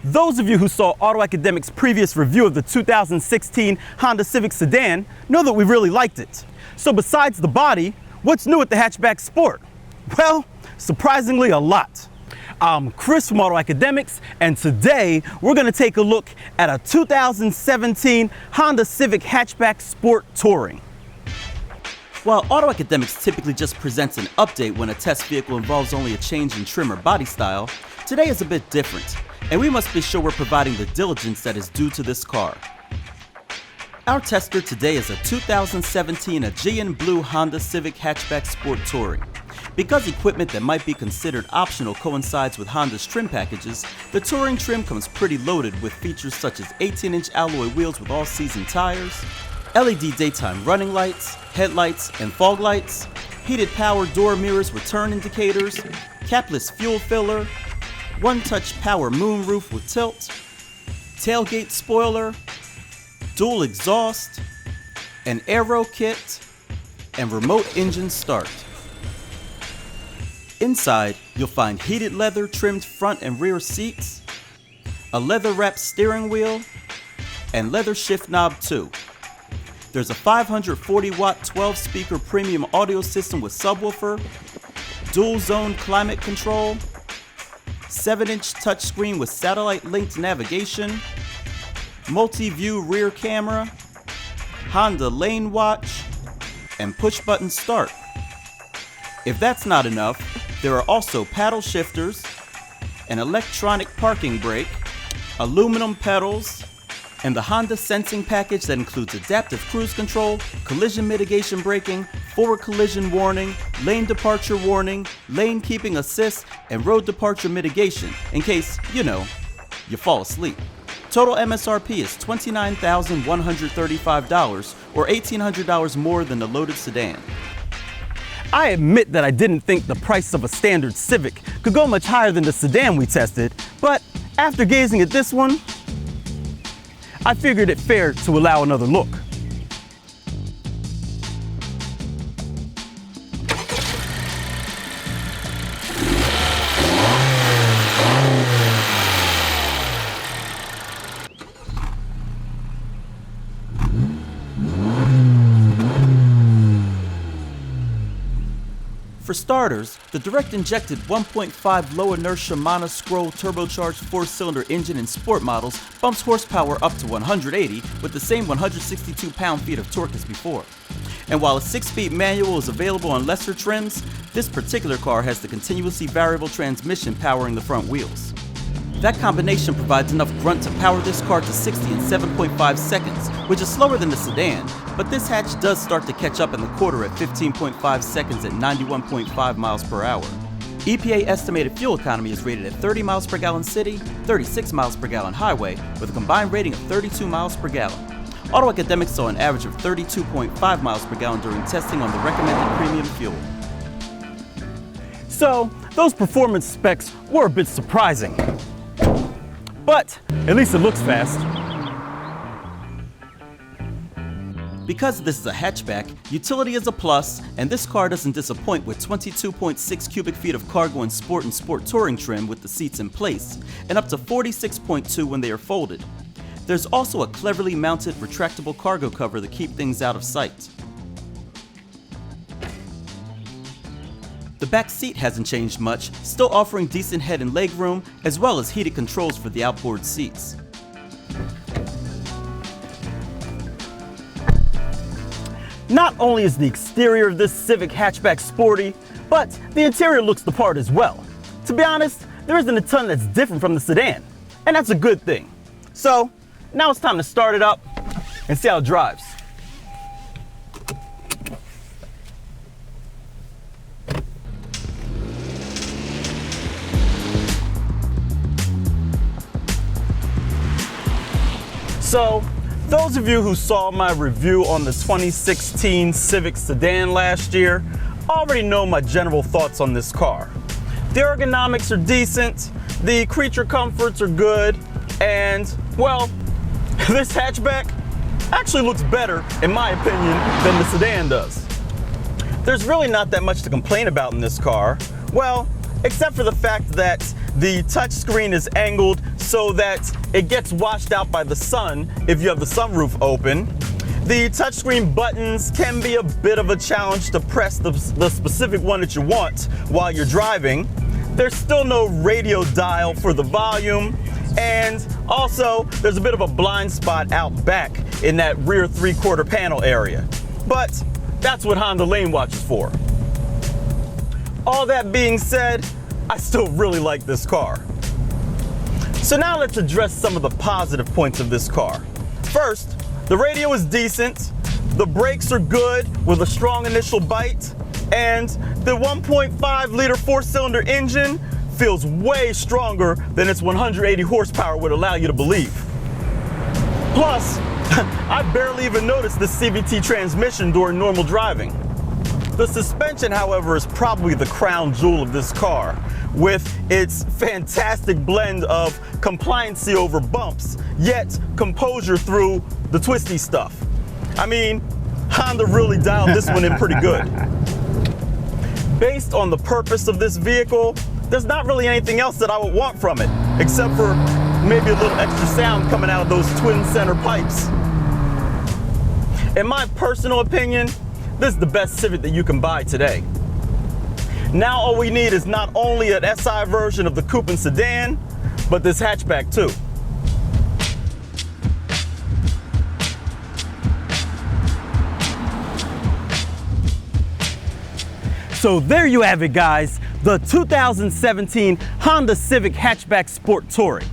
Those of you who saw AutoAcademics' previous review of the 2016 Honda Civic sedan know that we really liked it. So besides the body, what's new with the hatchback sport? Well, surprisingly a lot. I'm Chris from AutoAcademics, and today we're going to take a look at a 2017 Honda Civic Hatchback Sport Touring. While AutoAcademics typically just presents an update when a test vehicle involves only a change in trim or body style, today is a bit different, and we must be sure we're providing the diligence that is due to this car. Our tester today is a 2017 Aegean Blue Honda Civic Hatchback Sport Touring. Because equipment that might be considered optional coincides with Honda's trim packages, the Touring trim comes pretty loaded with features such as 18-inch alloy wheels with all-season tires, LED daytime running lights, headlights, and fog lights, heated power door mirrors with turn indicators, capless fuel filler, one-touch power moonroof with tilt, tailgate spoiler, dual exhaust, an aero kit, and remote engine start. Inside, you'll find heated leather trimmed front and rear seats, a leather-wrapped steering wheel, and leather shift knob too. There's a 540-watt 12-speaker premium audio system with subwoofer, dual-zone climate control, 7-inch touchscreen with satellite-linked navigation, multi-view rear camera, Honda lane watch, and push-button start. If that's not enough, there are also paddle shifters, an electronic parking brake, aluminum pedals, and the Honda sensing package that includes adaptive cruise control, collision mitigation braking, forward collision warning, lane departure warning, lane keeping assist, and road departure mitigation in case, you fall asleep. Total M.S.R.P is $29,135 or $1,800 more than the loaded sedan. I admit that I didn't think the price of a standard Civic could go much higher than the sedan we tested, but after gazing at this one, I figured it fair to allow another look. For starters, the direct-injected 1.5 low-inertia monoscroll turbocharged 4-cylinder engine in sport models bumps horsepower up to 180 with the same 162 pound-feet of torque as before. And while a 6-speed manual is available on lesser trims, this particular car has the continuously variable transmission powering the front wheels. That combination provides enough grunt to power this car to 60 in 7.5 seconds, which is slower than the sedan, but this hatch does start to catch up in the quarter at 15.5 seconds at 91.5 miles per hour. EPA estimated fuel economy is rated at 30 miles per gallon city, 36 miles per gallon highway, with a combined rating of 32 miles per gallon. AutoAcademics saw an average of 32.5 miles per gallon during testing on the recommended premium fuel. So, those performance specs were a bit surprising. But at least it looks fast. Because this is a hatchback, utility is a plus, and this car doesn't disappoint with 22.6 cubic feet of cargo in Sport and Sport Touring trim with the seats in place, and up to 46.2 when they are folded. There's also a cleverly mounted retractable cargo cover to keep things out of sight. The back seat hasn't changed much, still offering decent head and leg room, as well as heated controls for the outboard seats. Not only is the exterior of this Civic hatchback sporty, but the interior looks the part as well. To be honest, there isn't a ton that's different from the sedan, and that's a good thing. So, now it's time to start it up and see how it drives. So, those of you who saw my review on the 2016 Civic sedan last year already know my general thoughts on this car. The ergonomics are decent, the creature comforts are good, and, well, this hatchback actually looks better, in my opinion, than the sedan does. There's really not that much to complain about in this car. Well, except for the fact that the touchscreen is angled so that it gets washed out by the sun if you have the sunroof open. The touchscreen buttons can be a bit of a challenge to press the specific one that you want while you're driving. There's still no radio dial for the volume, and also there's a bit of a blind spot out back in that rear 3/4 panel area. But that's what Honda Lane Watch is for. All that being said, I still really like this car. So now let's address some of the positive points of this car. First, the radio is decent, the brakes are good with a strong initial bite, and the 1.5 liter 4-cylinder engine feels way stronger than its 180 horsepower would allow you to believe. Plus, I barely even noticed the CVT transmission during normal driving. The suspension, however, is probably the crown jewel of this car, with its fantastic blend of compliancy over bumps, yet composure through the twisty stuff. I mean, Honda really dialed this one in pretty good. Based on the purpose of this vehicle, there's not really anything else that I would want from it, except for maybe a little extra sound coming out of those twin center pipes. In my personal opinion, this is the best Civic that you can buy today. Now all we need is not only an SI version of the coupe and sedan, but this hatchback too. So there you have it, guys, the 2017 Honda Civic Hatchback Sport Touring.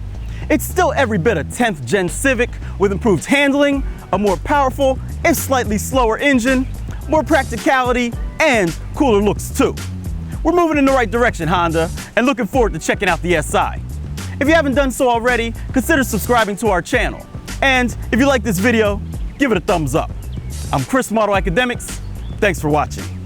It's still every bit a 10th gen Civic with improved handling, a more powerful and slightly slower engine, more practicality, and cooler looks too. We're moving in the right direction, Honda, and looking forward to checking out the SI. If you haven't done so already, consider subscribing to our channel. And if you like this video, give it a thumbs up. I'm Chris from AutoAcademics. Thanks for watching.